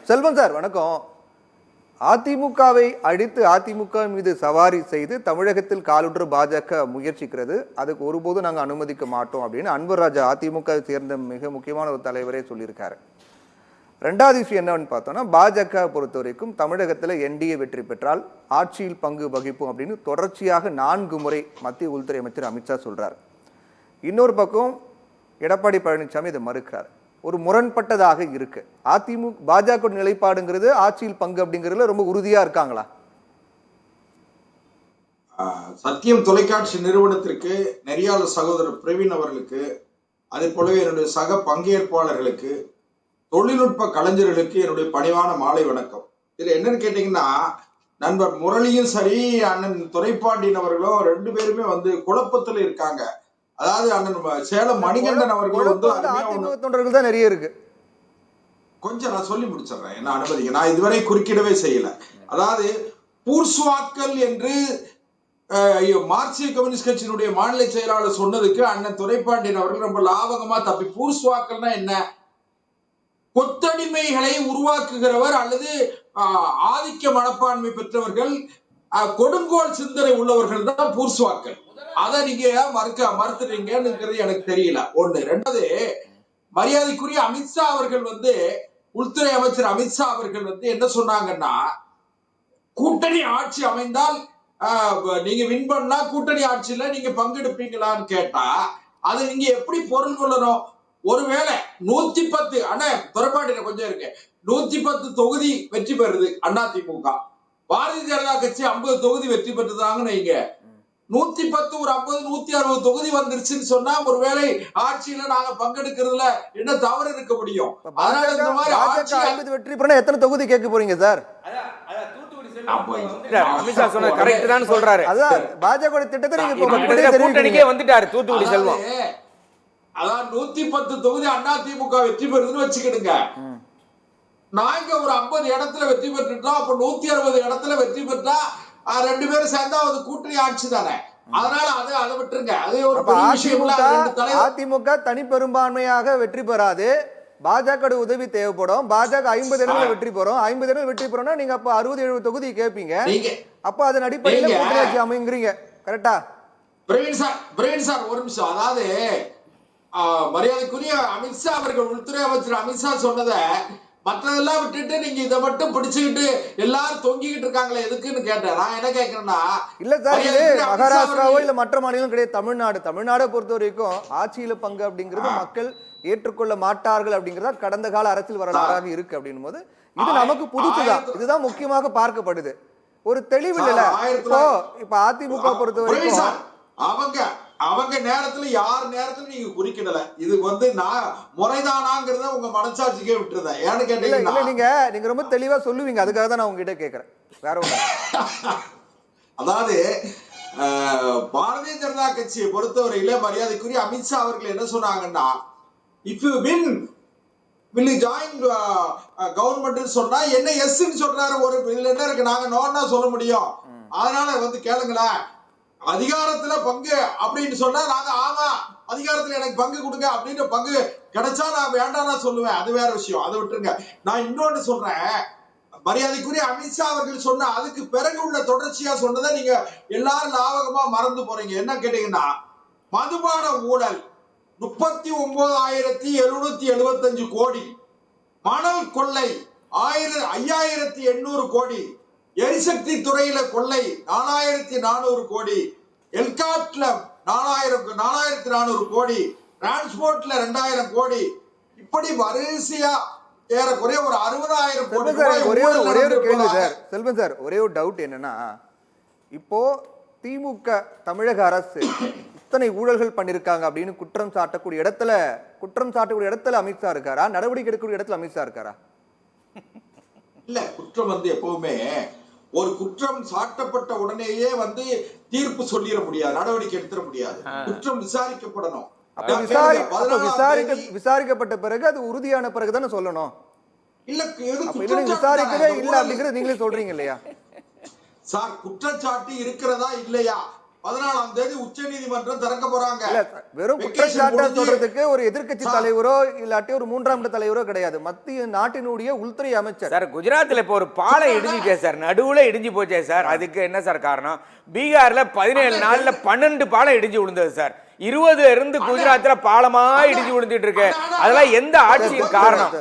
செல்வம் sir வணக்கம். அதிமுகவை அடித்து அதிமுக மீது சவாரி செய்து தமிழகத்தில் காலுற்று பாஜக முயற்சிக்கிறது. அதுக்கு ஒருபோதும் நாங்கள் அனுமதிக்க மாட்டோம் அப்படின்னு அன்வர் ராஜா அதிமுக சேர்ந்த மிக முக்கியமான ஒரு தலைவரே சொல்லியிருக்காரு. ரெண்டாவது விஷயம் என்னன்னு பார்த்தோம்னா, பாஜக பொறுத்த வரைக்கும் தமிழகத்தில் என்டிஏ வெற்றி பெற்றால் ஆட்சியில் பங்கு வகிப்போம் அப்படின்னு தொடர்ச்சியாக 4 முறை மத்திய உள்துறை அமைச்சர் அமித்ஷா சொல்றாரு. இன்னொரு பக்கம் எடப்பாடி பழனிசாமி இதை மறுக்கிறார். ஒரு முரண்பட்டதாக இருக்கு. அதிமுக பாஜக நிலைப்பாடுங்கிறது ஆட்சியில் பங்கு அப்படிங்கிறதுல ரொம்ப உறுதியா இருக்காங்களா? சத்தியம் தொலைக்காட்சி நிறுவனத்திற்கு, நெறியாளர் சகோதரர் பிரவீன் அவர்களுக்கு, அதே போலவே என்னுடைய சக பங்கேற்பாளர்களுக்கு, தொழில்நுட்ப கலைஞர்களுக்கு என்னுடைய பணிவான மாலை வணக்கம். இதுல என்னன்னு கேட்டீங்கன்னா, நண்பர் முரளியும் சரி, அண்ணன் துரைப்பாண்டியன் அவர்களும் 2 பேருமே குழப்பத்துல இருக்காங்க. அதாவது அண்ணன் சேலம் மணிகண்டன் அவர்கள் அதிமுக தொண்டர்கள் தான் நிறைய இருக்கு. கொஞ்சம் நான் சொல்லி முடிச்சிடுறேன், என்ன அனுமதிங்க. நான் இதுவரை குறுக்கிடவே செய்யல. அதாவது பூர்ஸ்வாக்கல் என்று மார்க்சிய கம்யூனிஸ்ட் கட்சியினுடைய மாநில செயலாளர் சொன்னதுக்கு அண்ணன் துரைப்பாண்டியன் அவர்கள் ரொம்ப லாபகமா தப்பி, பூர்ஸ்வாக்கல்னா என்ன, கொத்தடிமைகளை உருவாக்குகிறவர் அல்லது ஆதிக்க மனப்பான்மை பெற்றவர்கள், கொடுங்கோல் சிந்தனை உள்ளவர்கள் தான் பூர்ஸ்வாக்கல். அதை நீங்க மறுத்துறீங்கன்னு எனக்கு தெரியல. ஒண்ணு. ரெண்டாவது, மரியாதைக்குரிய அமித்ஷா அவர்கள் உள்துறை அமைச்சர் அமித்ஷா அவர்கள் என்ன சொன்னாங்கன்னா, கூட்டணி ஆட்சி அமைந்தால் நீங்க வின் பண்ணா கூட்டணி ஆட்சியில நீங்க பங்கெடுப்பீங்களான்னு கேட்டா, அது நீங்க எப்படி பொருள் கொள்ளணும்? ஒருவேளை 110 அண்ணா துரைப்பாண்டியன் கொஞ்சம் இருக்கு, 110 தொகுதி வெற்றி பெறுது அதிமுக, பாரதிய ஜனதா கட்சி 50 தொகுதி வெற்றி பெற்றுதாங்கன்னு வைங்க, 110 ஒரு 50 160 தொகுதி வந்துருச்சுன்னு சொன்னா, ஒருவேளை ஆட்சியில நாங்க பங்கெடுக்கிறதுல என்ன தவறு இருக்க முடியும்? அதனால இந்த மாதிரி ஆட்சி 50 வெற்றி பெறனா எத்தனை தொகுதி கேட்க போறீங்க சார்? அமித்ஷா சொன்ன கரெக்ட் தான் சொல்றாரு. அதான் பாஜக திட்டத்தை நீங்க கூட்டணிக்கே வந்துட்டாரு தூத்துக்குடி செல்வம். அதான் 110 தொகுதி அதிமுக வெற்றி பெறுதுன்னு வச்சுக்கிடுங்க. நாங்க ஒரு 50 இடத்துல வெற்றி பெற்றுட்டோம். அப்ப 160 இடத்துல வெற்றி பெற்றா 2 பேரும் சேர்ந்தா அது கூட்டணி ஆட்சி தானே. அதனால அதை விட்டுருங்க. அதே ஒரு பெரிய விஷயம் இல்ல. அதிமுக தனி பெரும்பான்மையாக வெற்றி பெறாது, பாஜக உதவி தேவைப்படும். பாஜக 50 இடங்கள் வெற்றி பெறும். 50 இடங்கள் வெற்றி பெறோம்னா நீங்க அப்ப 60-70 தொகுதி கேட்பீங்க. அப்ப அதன் அடிப்படையில் கூட்டணி ஆட்சி அமைங்கிறீங்க. கரெக்டா? பிரவீன் சார் ஒரு நிமிஷம். அதாவது மரியாதைக்குரிய அமித்ஷா அவர்கள், உள்துறை அமைச்சர் அமித்ஷா சொன்னத மற்றதெல்லாம் விட்டுட்டு நீங்க இதை மட்டும் பிடிச்சுக்கிட்டு எல்லாரும் தொங்கிக்கிட்டு இருக்காங்களே எதுக்குன்னு கேட்டேன். நான் என்ன கேட்கிறேன்னா, இல்ல சார், இது மகாராஷ்டிராவோ இல்ல மற்ற மாநிலம் கிடையாது, தமிழ்நாடை பொறுத்த வரைக்கும் ஆட்சியில பங்கு அப்படிங்கிறது மக்கள் ஏற்றுக்கொள்ள மாட்டார்கள் அப்படிங்கிறதா கடந்த கால அரசியல் வரலாறாக இருக்கு. அப்படின்னும் போது இது நமக்கு புதுசுதான். இதுதான் முக்கியமாக பார்க்கப்படுது. ஒரு தெளிவு இல்ல. இப்ப அதிமுக பொறுத்த வரைக்கும் அவங்க நேரத்துல யார் நேரத்துல நீங்க குறிக்கிடல. இது நான் முறைதானாங்கிறத உங்க மனசாட்சிக்கே விட்டுறத. ஏன்னு கேட்டீங்கன்னா, நீங்க ரொம்ப தெளிவா சொல்லுவீங்க. அதுக்காக தான் நான் உங்ககிட்ட கேட்கிறேன், வேற ஒண்ணு. அதாவது பாரதிய ஜனதா கட்சியை பொறுத்தவரையில மரியாதைக்குரிய அமித்ஷா அவர்கள் என்ன சொன்னாங்கன்னா, if you win will you join government சொன்னா என்ன எஸ்ன்னு சொல்றாரு. ஒரு இதுல என்ன இருக்கு, நாங்க நோன்னா சொல்ல முடியும். அதனால கேளுங்களேன், அதிகாரத்துல பங்கு அப்படின்னு சொன்னா நாங்க ஆமா அதிகாரத்துல எனக்கு பங்கு கொடுங்க அப்படின்னு, பங்கு கிடைச்சா நான் வேண்டாம்னா சொல்லுவேன், அது வேற விஷயம், அதை விட்டுருங்க. நான் இன்னொன்னு சொல்றேன், மரியாதைக்குரிய அமித்ஷா அவர்கள் சொன்ன அதுக்கு பிறகு உள்ள தொடர்ச்சியா சொன்னதை நீங்க எல்லாரும் லாவகமா மறந்து போறீங்க. என்ன கேட்டீங்கன்னா, மதுபான ஊழல் 39,775 கோடி, மணல் கொள்ளை 5,800 கோடி, எரிசக்தி துறையில கொள்ளை 4,400 கோடி, எல்காப்ட்ல 4,400 கோடி, டிரான்ஸ்போர்ட்ல 2,000 கோடி, இப்படி வரிசையா ஏறக்குறைய ஒரு 60,000 கோடி. ஒரே ஒரு கேள்வி சார், செல்வன் சார், ஒரே ஒரு டவுட் என்னன்னா, இப்போ திமுக தமிழக அரசு இத்தனை ஊழல்கள் பண்ணிருக்காங்க அப்படின்னு குற்றம் சாட்டக்கூடிய இடத்துல அமித்ஷா இருக்காரா? நடவடிக்கை எடுக்கக்கூடிய இடத்துல அமித்ஷா இருக்காரா? இல்ல, குற்றம் எப்பவுமே ஒரு குற்றம் சாட்டப்பட்ட உடனேயே தீர்ப்பு சொல்லிட முடியாது, நடவடிக்கை எடுத்துட முடியாது. குற்றம் விசாரிக்கப்படணும். விசாரிக்கப்பட்ட பிறகு அது உறுதியான பிறகுதானே சொல்லணும். இல்ல, விசாரிக்கவே இல்ல அப்படிங்கறது நீங்களே சொல்றீங்க இல்லையா சார்? குற்றச்சாட்டு இருக்கிறதா இல்லையா? 14ஆம் தேதி உச்ச நீதிமன்றம் திறக்க போறாங்க. இல்ல வெறும் குற்றச்சாட்டை சொல்றதுக்கு ஒரு எதிர்க்கட்சி தலைவரோ இல்லாட்டி ஒரு மூன்றாம் கட்ட தலைவரோ கிடையாது, மத்திய நாட்டினுடைய உள்துறை அமைச்சர். சார் குஜராத்ல இப்போ ஒரு பாலம் இடிஞ்சிட்டே சார், நடுவுல இடிஞ்சு போச்சே சார், அதுக்கு என்ன சார் காரணம்? பீகார்ல 17 நாள்ல 12 பாலம் இடிஞ்சு விழுந்தது சார். 20 இருந்து குஜராத்ல பாலமா இடிஞ்சு விழுந்துட்டு இருக்கு. அதெல்லாம் எந்த ஆட்சியின் காரணம்?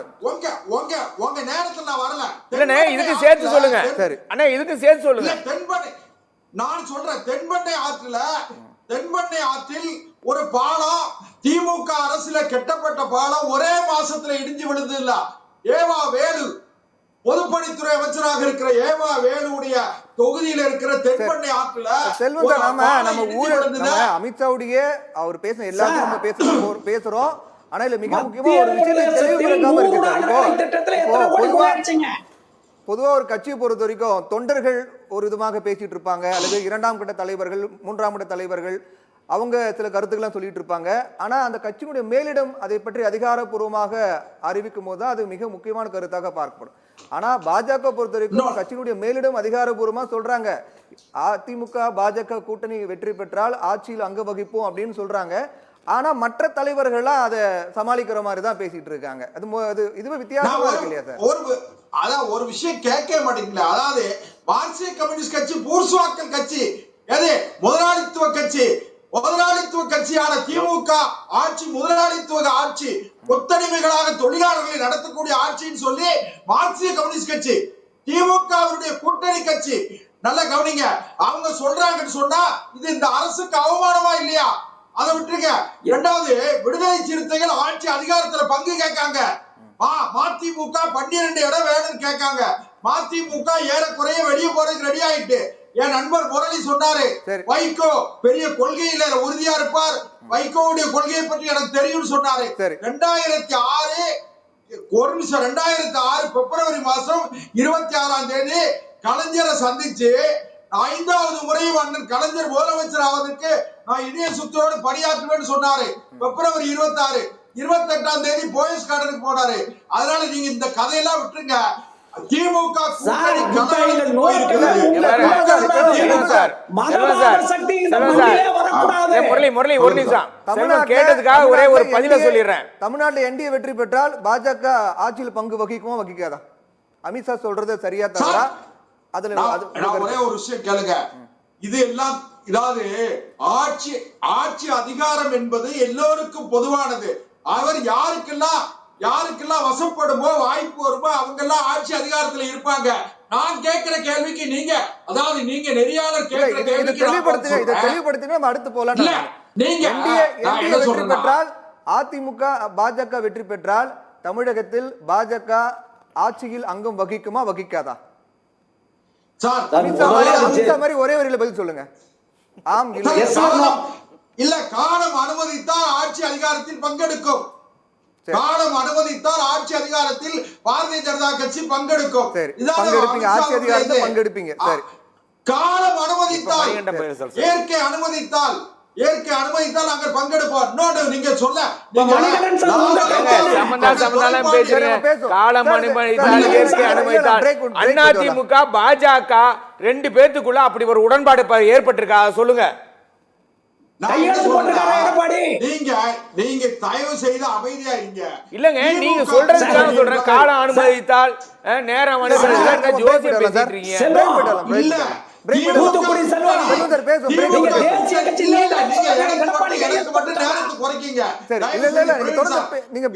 உங்க நேரத்துல நான் வரல. இல்லனே, இதுக்கு சேர்த்து சொல்லுங்க. சரி அண்ணா, இதுக்கு சேர்த்து சொல்லுங்க. நான் சொல்றேன், தென்பண்ணை ஆற்றில் ஒரு பாலம், திமுக அரசுல கெட்டப்பட்ட பாலம் ஒரே மாசத்துல இடிஞ்சு விழுந்து இல்ல. ஏவா வேலு பொதுப்பணித்துறை அமைச்சராக இருக்கிற ஏவா வேலுடைய தொகுதியில இருக்கிற தென்பண்ணை ஆற்றுல செல்வம் நம்ம ஊழல் அமித்ஷாவுடைய அவர் பேச எல்லாத்தையும் நம்ம பேசுறோம். ஆனா இல்ல மிக முக்கியமா ஒரு விஷயத்தை தெளிவுபடுத்தாம இருக்கு. பொதுவா ஒரு கட்சியை பொறுத்த வரைக்கும் தொண்டர்கள் ஒரு விதமாக பேசிட்டு இருப்பாங்க, அல்லது இரண்டாம் கட்ட தலைவர்கள் மூன்றாம் கட்ட தலைவர்கள் அவங்க சில கருத்துக்கள்லாம் சொல்லிட்டு இருப்பாங்க. ஆனா அந்த கட்சியினுடைய மேலிடம் அதை பற்றி அதிகாரப்பூர்வமாக அறிவிக்கும் போது தான் அது மிக முக்கியமான கருத்தாக பார்க்கப்படும். ஆனா பாஜக பொறுத்த வரைக்கும் கட்சியினுடைய மேலிடம் அதிகாரப்பூர்வமா சொல்றாங்க, அதிமுக பாஜக கூட்டணி வெற்றி பெற்றால் ஆட்சியில் அங்க வகிப்போம் அப்படின்னு சொல்றாங்க. ஆனா மற்ற தலைவர்கள்லாம் அதை சமாளிக்கிற மாதிரி தான் பேசிட்டு இருக்காங்க. அது இதுவே வித்தியாசமா இருக்கு இல்லையா சார்? அதான் ஒரு விஷயம் கேட்க மாட்டேங்கல. அதாவது மார்க்சிய கம்யூனிஸ்ட் கட்சி பூர்சுவாக்கள் கட்சி, எது முதலாளித்துவ கட்சி, முதலாளித்துவ கட்சியான திமுக ஆட்சி முதலாளித்துவ ஆட்சி, கொத்தடிமைகளாக தொழிலாளர்களை நடத்தக்கூடிய ஆட்சின்னு சொல்லி மார்க்சிய கம்யூனிஸ்ட் கட்சி திமுகவுடைய கூட்டணி கட்சி. நல்லா கவனிங்க, அவங்க சொல்றாங்கன்னு சொன்னா இது இந்த அரசுக்கு அவமானமா இல்லையா? அதை விட்டுருங்க. இரண்டாவது, விடுதலை சிறுத்தைகள் ஆட்சி அதிகாரத்துல பங்கு கேட்காங்க. மதிமுக 12 இடம் வேணும்னு கேட்காங்க. மதிமுக ஏறக்குறைய வெளியே போறதுக்கு ரெடி ஆயிட்டு. என் நண்பர் முரளி சொன்னாரு, வைகோ பெரிய கொள்கையில உறுதியா இருப்பார், வைகோவுடைய கொள்கையை பற்றி எனக்கு தெரியும் சொன்னாரு. 2006 பிப்ரவரி மாசம் 26ஆம் தேதி கலைஞரை சந்திச்சு 5வது முறையும் அண்ணன் கலைஞர் முதலமைச்சர் ஆவதற்கு நான் இணைய சுத்தோடு பணியாற்றுவேன்னு சொன்னாரு. பிப்ரவரி 26, 28ஆம் தேதி போயஸ் கார்டனுக்கு போனாரு. அதனால நீங்க இந்த கதையெல்லாம் விட்டுருங்க. திமுக முரளி ஒரு நிமிஷம் கேட்டதுக்காக ஒரே ஒரு பதில சொல்லிடுறேன். தமிழ்நாட்டில் என்டிஏ வெற்றி பெற்றால் பாஜக ஆட்சியில் பங்கு வகிக்குமா வகிக்காதா? அமித்ஷா சொல்றது சரியா தவறா? அதுல ஒரே ஒரு விஷயம் கேளுங்க. இது எல்லாம் இதாவது ஆட்சி அதிகாரம் என்பது எல்லோருக்கும் பொதுவானது. அவர் யாருக்கெல்லாம் வசப்படுமோ வாய்ப்பு வருமோ அவங்க எல்லாம் ஆட்சி அதிகாரத்துல இருப்பாங்க. நான் கேட்கிற கேள்விக்கு நீங்க, அதாவது நீங்க நெறியாளர் கேட்கிற கேள்விக்கு தெளிவுபடுத்தினா அடுத்து போலாம். நீங்க வெற்றி பெற்றால் அதிமுக பாஜக வெற்றி பெற்றால் தமிழகத்தில் பாஜக ஆட்சியில் அங்கம் வகிக்குமா வகிக்காதா? மாதிரி ஒரே வரியில பதில் சொல்லுங்க. ஆம் இல்ல, காலம் அனுமதித்தால் ஆட்சி அதிகாரத்தில் பங்கெடுக்கும். காலம் அனுமதித்தால் ஆட்சி அதிகாரத்தில் பாரதிய ஜனதா கட்சி பங்கெடுக்கும். ஆட்சி அதிகாரத்தில் பங்கெடுப்பீங்க. சரி, காலம் அனுமதித்தால், இயற்கை அனுமதித்தால் நாங்கள் பங்கெடுப்போம். இன்னொன்று நீங்க சொல்ல காலம் அனுமதித்தால் இயற்கை அனுமதித்தால் அதிமுக பாஜக 2 பேத்துக்குள்ள அப்படி ஒரு உடன்பாடு ஏற்பட்டிருக்கா சொல்லுங்க. நீங்க தயவு செய்து அமைதியா இருங்க. இல்லங்க, நீங்க சொல்றதுக்காக சொல்றேன். காலம் அனுமதித்தால் நேரம் அனுமதித்தால் ஜோசியம் பேசிட்டு இருக்கீங்க. இல்ல நீங்க